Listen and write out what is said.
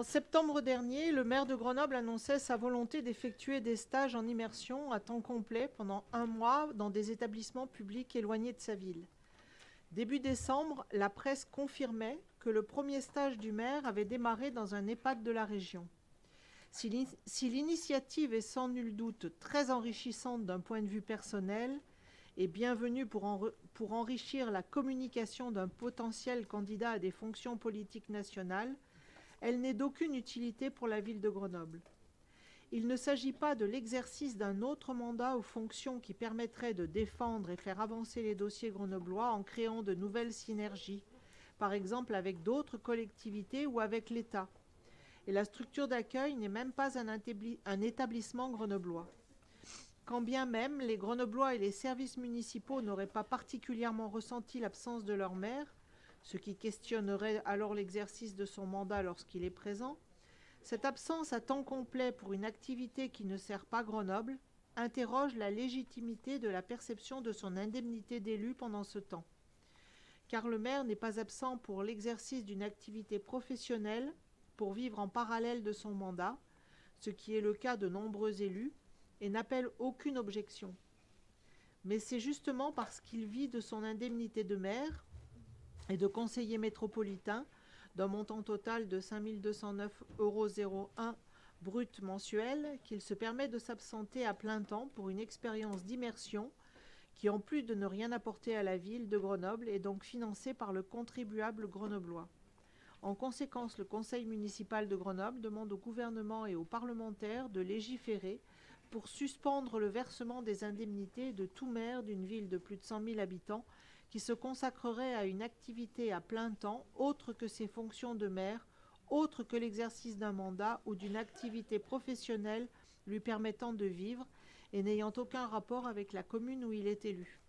En septembre dernier, le maire de Grenoble annonçait sa volonté d'effectuer des stages en immersion à temps complet pendant 1 mois dans des établissements publics éloignés de sa ville. Début décembre, la presse confirmait que le premier stage du maire avait démarré dans un EHPAD de la région. Si l'initiative est sans nul doute très enrichissante d'un point de vue personnel et bienvenue pour enrichir la communication d'un potentiel candidat à des fonctions politiques nationales, elle n'est d'aucune utilité pour la ville de Grenoble. Il ne s'agit pas de l'exercice d'un autre mandat ou fonction qui permettrait de défendre et faire avancer les dossiers grenoblois en créant de nouvelles synergies, par exemple avec d'autres collectivités ou avec l'État. Et la structure d'accueil n'est même pas un établissement grenoblois. Quand bien même les Grenoblois et les services municipaux n'auraient pas particulièrement ressenti l'absence de leur maire, ce qui questionnerait alors l'exercice de son mandat lorsqu'il est présent, cette absence à temps complet pour une activité qui ne sert pas Grenoble interroge la légitimité de la perception de son indemnité d'élu pendant ce temps. Car le maire n'est pas absent pour l'exercice d'une activité professionnelle pour vivre en parallèle de son mandat, ce qui est le cas de nombreux élus, et n'appelle aucune objection. Mais c'est justement parce qu'il vit de son indemnité de maire et de conseiller métropolitain d'un montant total de 5 209,01 € brut mensuel qu'il se permet de s'absenter à plein temps pour une expérience d'immersion qui, en plus de ne rien apporter à la ville de Grenoble, est donc financée par le contribuable grenoblois. En conséquence, le conseil municipal de Grenoble demande au gouvernement et aux parlementaires de légiférer pour suspendre le versement des indemnités de tout maire d'une ville de plus de 100 000 habitants qui se consacrerait à une activité à plein temps autre que ses fonctions de maire, autre que l'exercice d'un mandat ou d'une activité professionnelle lui permettant de vivre et n'ayant aucun rapport avec la commune où il est élu.